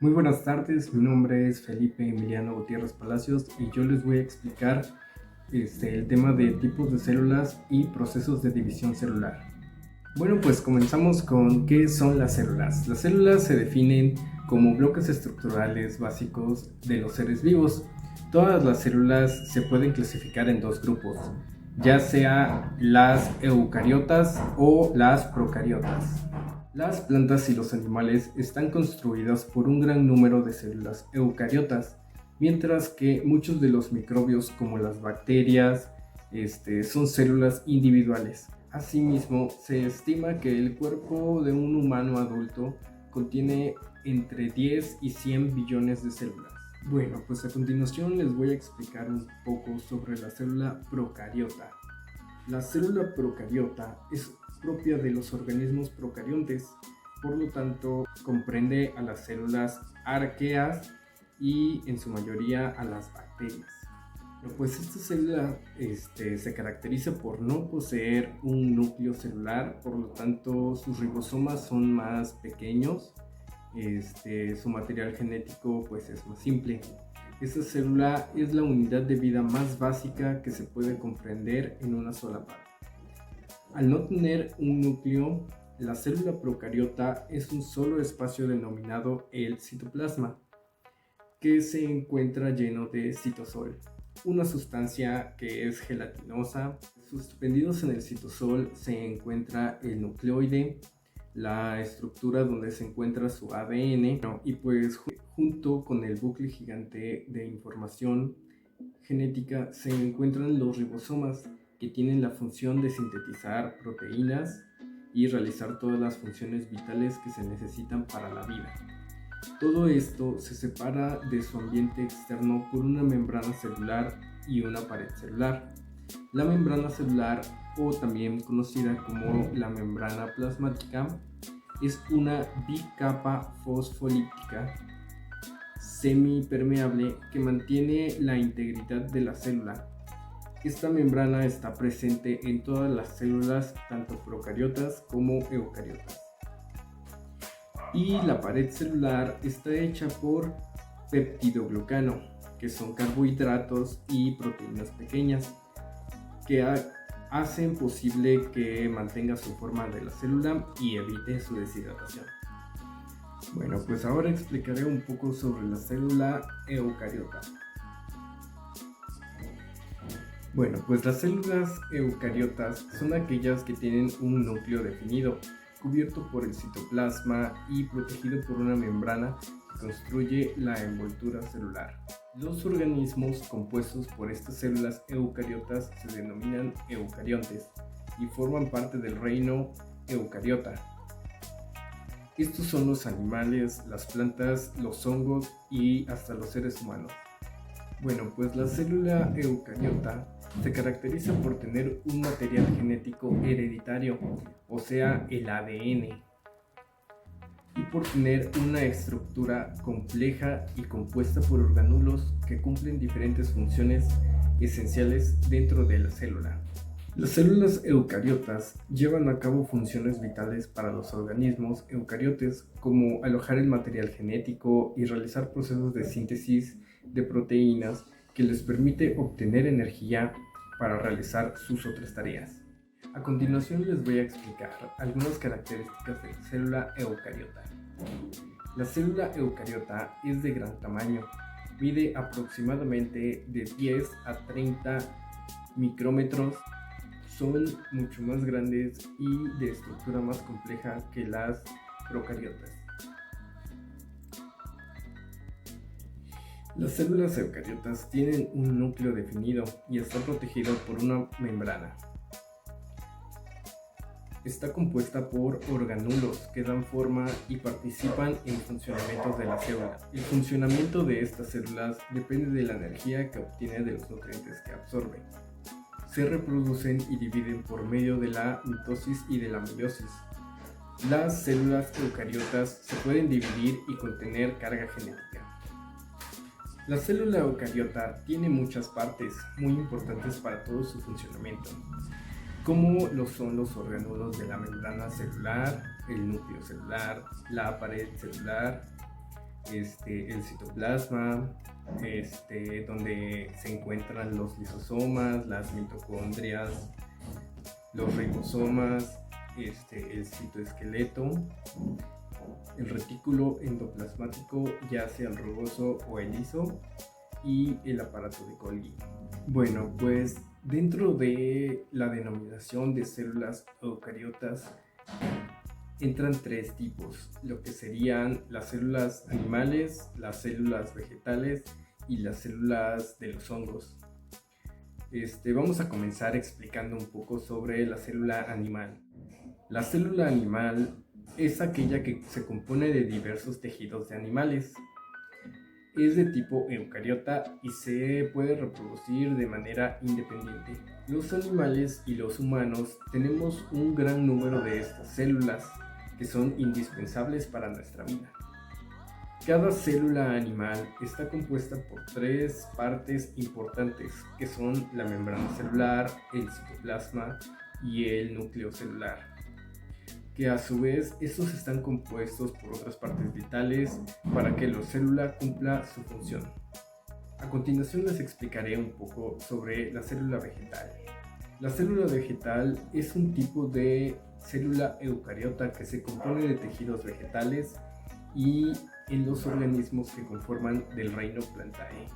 Muy buenas tardes, mi nombre es Felipe Emiliano Gutiérrez Palacios y yo les voy a explicar el tema de tipos de células y procesos de división celular. Bueno, pues comenzamos con qué son las células. Las células se definen como bloques estructurales básicos de los seres vivos. Todas las células se pueden clasificar en dos grupos, ya sea las eucariotas o las procariotas. Las plantas y los animales están construidas por un gran número de células eucariotas, mientras que muchos de los microbios como las bacterias son células individuales. Asimismo, se estima que el cuerpo de un humano adulto contiene entre 10 y 100 billones de células. Bueno, pues a continuación les voy a explicar un poco sobre la célula procariota. La célula procariota es propia de los organismos procariontes, por lo tanto comprende a las células arqueas y en su mayoría a las bacterias. Pues esta célula se caracteriza por no poseer un núcleo celular, por lo tanto sus ribosomas son más pequeños, su material genético pues es más simple. Esta célula es la unidad de vida más básica que se puede comprender en una sola parte. Al no tener un núcleo, la célula procariota es un solo espacio denominado el citoplasma, que se encuentra lleno de citosol, una sustancia que es gelatinosa. Suspendidos en el citosol se encuentra el nucleoide, la estructura donde se encuentra su ADN, y pues junto con el bucle gigante de información genética se encuentran los ribosomas, que tienen la función de sintetizar proteínas y realizar todas las funciones vitales que se necesitan para la vida. Todo esto se separa de su ambiente externo por una membrana celular y una pared celular. La membrana celular, o también conocida como la membrana plasmática, es una bicapa fosfolíptica semipermeable que mantiene la integridad de la célula. Esta membrana está presente en todas las células, tanto procariotas como eucariotas. Y la pared celular está hecha por peptidoglucano, que son carbohidratos y proteínas pequeñas, que hacen posible que mantenga su forma de la célula y evite su deshidratación. Bueno, pues ahora explicaré un poco sobre la célula eucariota. Bueno, pues las células eucariotas son aquellas que tienen un núcleo definido, cubierto por el citoplasma y protegido por una membrana que construye la envoltura celular. Los organismos compuestos por estas células eucariotas se denominan eucariontes y forman parte del reino eucariota. Estos son los animales, las plantas, los hongos y hasta los seres humanos. Bueno, pues la célula eucariota se caracteriza por tener un material genético hereditario, o sea, el ADN, y por tener una estructura compleja y compuesta por orgánulos que cumplen diferentes funciones esenciales dentro de la célula. Las células eucariotas llevan a cabo funciones vitales para los organismos eucariotes, como alojar el material genético y realizar procesos de síntesis de proteínas que les permite obtener energía para realizar sus otras tareas. A continuación les voy a explicar algunas características de la célula eucariota. La célula eucariota es de gran tamaño, mide aproximadamente de 10 a 30 micrómetros, son mucho más grandes y de estructura más compleja que las procariotas. Las células eucariotas tienen un núcleo definido y está protegido por una membrana. Está compuesta por organulos que dan forma y participan en funcionamientos de la célula. El funcionamiento de estas células depende de la energía que obtiene de los nutrientes que absorben. Se reproducen y dividen por medio de la mitosis y de la meiosis. Las células eucariotas se pueden dividir y contener carga genética. La célula eucariota tiene muchas partes muy importantes para todo su funcionamiento, como lo son los orgánulos de la membrana celular, el núcleo celular, la pared celular, el citoplasma, donde se encuentran los lisosomas, las mitocondrias, los ribosomas, el citoesqueleto, el retículo endoplasmático, ya sea el rugoso o el liso, y el aparato de Golgi. Bueno, pues dentro de la denominación de células eucariotas entran tres tipos, lo que serían las células animales, las células vegetales y las células de los hongos. Vamos a comenzar explicando un poco sobre la célula animal. La célula animal es aquella que se compone de diversos tejidos de animales. Es de tipo eucariota y se puede reproducir de manera independiente. Los animales y los humanos tenemos un gran número de estas células que son indispensables para nuestra vida. Cada célula animal está compuesta por tres partes importantes, que son la membrana celular, el citoplasma y el núcleo celular, que a su vez estos están compuestos por otras partes vitales para que la célula cumpla su función. A continuación les explicaré un poco sobre la célula vegetal. La célula vegetal es un tipo de célula eucariota que se compone de tejidos vegetales y en los organismos que conforman del reino Plantae.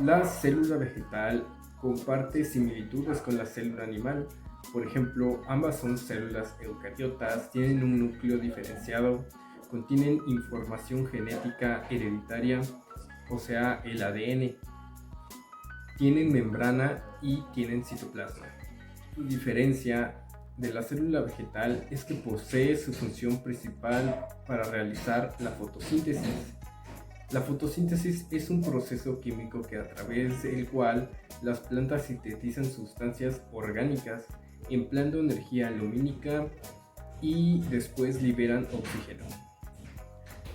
La célula vegetal comparte similitudes con la célula animal. Por ejemplo, ambas son células eucariotas, tienen un núcleo diferenciado, contienen información genética hereditaria, o sea, el ADN, tienen membrana y tienen citoplasma. Su diferencia de la célula vegetal es que posee su función principal para realizar la fotosíntesis. La fotosíntesis es un proceso químico que a través del cual las plantas sintetizan sustancias orgánicas empleando energía lumínica y después liberan oxígeno.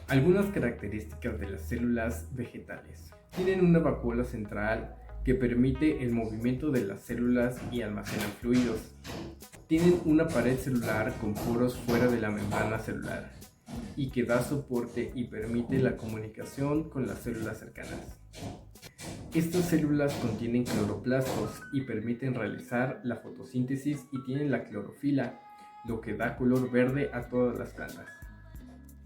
Algunas características de las células vegetales. Tienen una vacuola central que permite el movimiento de las células y almacenan fluidos. Tienen una pared celular con poros fuera de la membrana celular y que da soporte y permite la comunicación con las células cercanas. Estas células contienen cloroplastos y permiten realizar la fotosíntesis y tienen la clorofila, lo que da color verde a todas las plantas.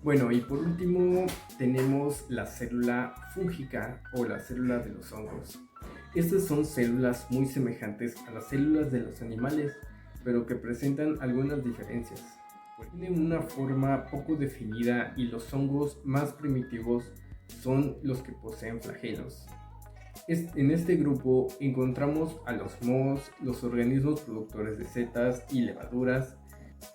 Bueno, y por último tenemos la célula fúngica o la célula de los hongos. Estas son células muy semejantes a las células de los animales, pero que presentan algunas diferencias. Tienen una forma poco definida y los hongos más primitivos son los que poseen flagelos. En este grupo encontramos a los mohos, los organismos productores de setas y levaduras.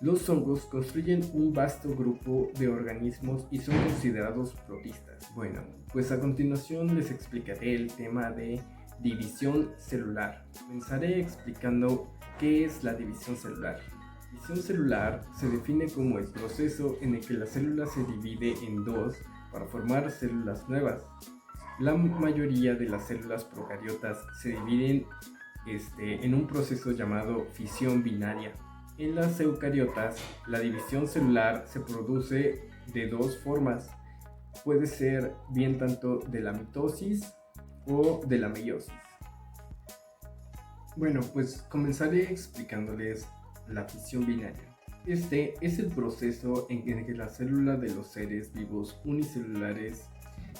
Los hongos construyen un vasto grupo de organismos y son considerados protistas. Bueno, pues a continuación les explicaré el tema de división celular. Comenzaré explicando qué es la división celular. La división celular se define como el proceso en el que la célula se divide en dos para formar células nuevas. La mayoría de las células procariotas se dividen en un proceso llamado fisión binaria. En las eucariotas, la división celular se produce de dos formas. Puede ser bien tanto de la mitosis o de la meiosis. Bueno, pues comenzaré explicándoles la fisión binaria. Este es el proceso en que la célula de los seres vivos unicelulares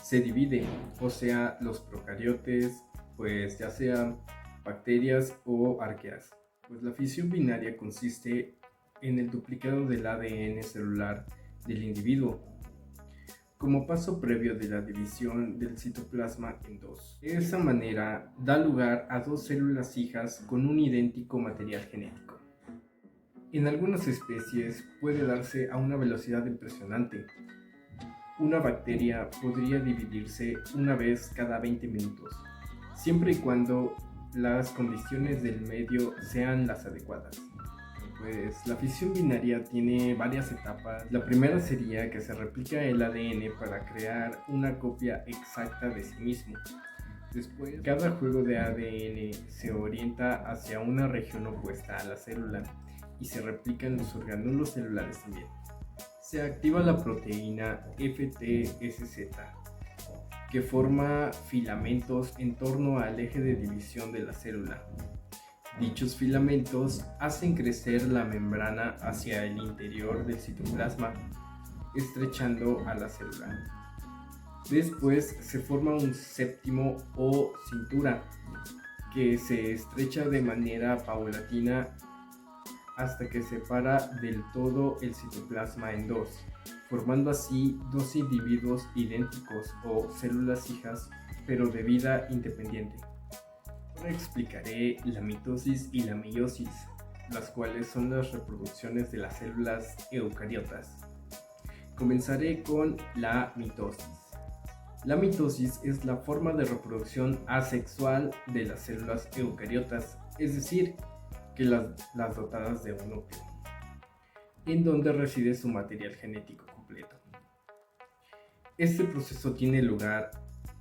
se divide, o sea, los procariotes, pues ya sean bacterias o arqueas. Pues la fisión binaria consiste en el duplicado del ADN celular del individuo, como paso previo de la división del citoplasma en dos. De esa manera da lugar a dos células hijas con un idéntico material genético. En algunas especies puede darse a una velocidad impresionante. Una bacteria podría dividirse una vez cada 20 minutos, siempre y cuando las condiciones del medio sean las adecuadas. Pues la fisión binaria tiene varias etapas. La primera sería que se replica el ADN para crear una copia exacta de sí mismo. Después, cada juego de ADN se orienta hacia una región opuesta a la célula y se replican los orgánulos celulares también. Se activa la proteína FTSZ, que forma filamentos en torno al eje de división de la célula. Dichos filamentos hacen crecer la membrana hacia el interior del citoplasma, estrechando a la célula. Después se forma un séptimo o cintura, que se estrecha de manera paulatina hasta que separa del todo el citoplasma en dos, formando así dos individuos idénticos o células hijas, pero de vida independiente. Ahora explicaré la mitosis y la meiosis, las cuales son las reproducciones de las células eucariotas. Comenzaré con la mitosis. La mitosis es la forma de reproducción asexual de las células eucariotas, es decir, que las dotadas de un núcleo, en donde reside su material genético completo. Este proceso tiene lugar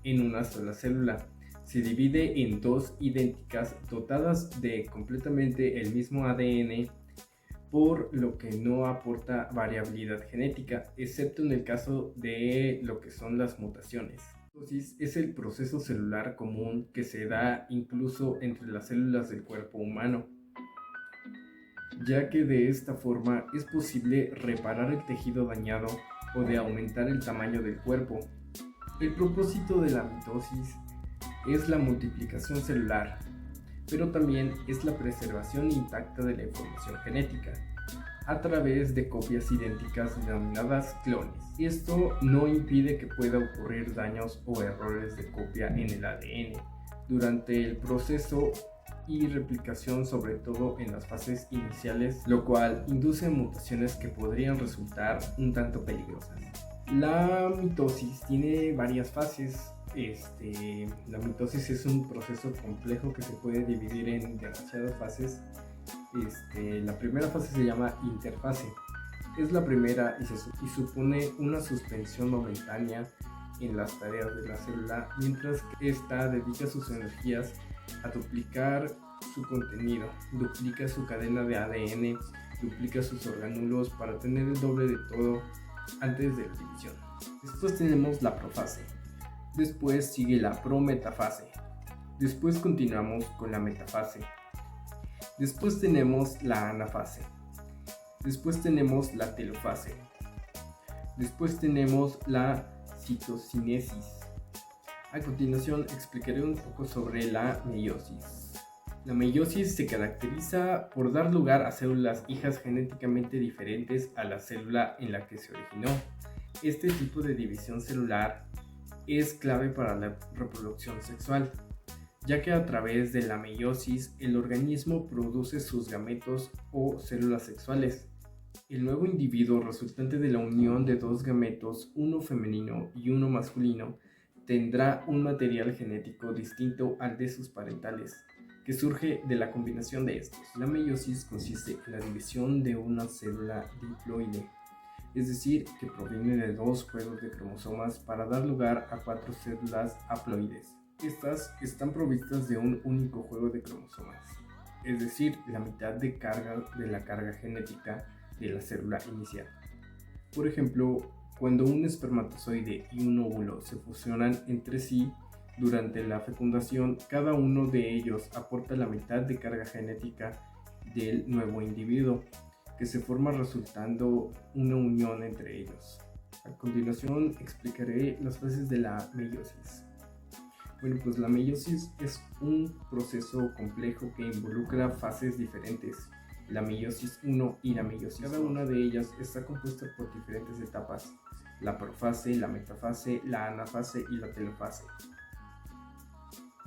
en una sola célula. Se divide en dos idénticas dotadas de completamente el mismo ADN, por lo que no aporta variabilidad genética, excepto en el caso de lo que son las mutaciones. La mitosis es el proceso celular común que se da incluso entre las células del cuerpo humano, ya que de esta forma es posible reparar el tejido dañado o de aumentar el tamaño del cuerpo. El propósito de la mitosis es la multiplicación celular, pero también es la preservación intacta de la información genética a través de copias idénticas denominadas clones. Esto no impide que pueda ocurrir daños o errores de copia en el ADN durante el proceso y replicación, sobre todo en las fases iniciales, lo cual induce mutaciones que podrían resultar un tanto peligrosas. La mitosis tiene varias fases. La mitosis es un proceso complejo que se puede dividir en demasiadas fases. La primera fase se llama interfase. Es la primera y supone una suspensión momentánea en las tareas de la célula, mientras que ésta dedica sus energías a duplicar su contenido, duplica su cadena de ADN, duplica sus orgánulos para tener el doble de todo antes de la división. Después tenemos la profase. Después sigue la prometafase. Después continuamos con la metafase. Después tenemos la anafase. Después tenemos la telofase. Después tenemos la citocinesis. A continuación explicaré un poco sobre la meiosis. La meiosis se caracteriza por dar lugar a células hijas genéticamente diferentes a la célula en la que se originó. Este tipo de división celular es clave para la reproducción sexual, ya que a través de la meiosis el organismo produce sus gametos o células sexuales. El nuevo individuo resultante de la unión de dos gametos, uno femenino y uno masculino, tendrá un material genético distinto al de sus parentales, que surge de la combinación de estos. La meiosis consiste en la división de una célula diploide, es decir, que proviene de dos juegos de cromosomas para dar lugar a 4 células haploides. Estas están provistas de un único juego de cromosomas, es decir, la mitad de la carga genética de la célula inicial. Por ejemplo, cuando un espermatozoide y un óvulo se fusionan entre sí durante la fecundación, cada uno de ellos aporta la mitad de carga genética del nuevo individuo, que se forma resultando una unión entre ellos. A continuación explicaré las fases de la meiosis. Bueno, pues la meiosis es un proceso complejo que involucra fases diferentes, la meiosis 1 y la meiosis 2. Cada una de ellas está compuesta por diferentes etapas: la profase, la metafase, la anafase y la telofase.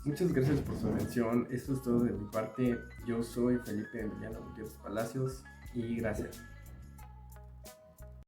Muchas gracias por su atención. Esto es todo de mi parte. Yo soy Felipe Emiliano Gutiérrez Palacios y gracias.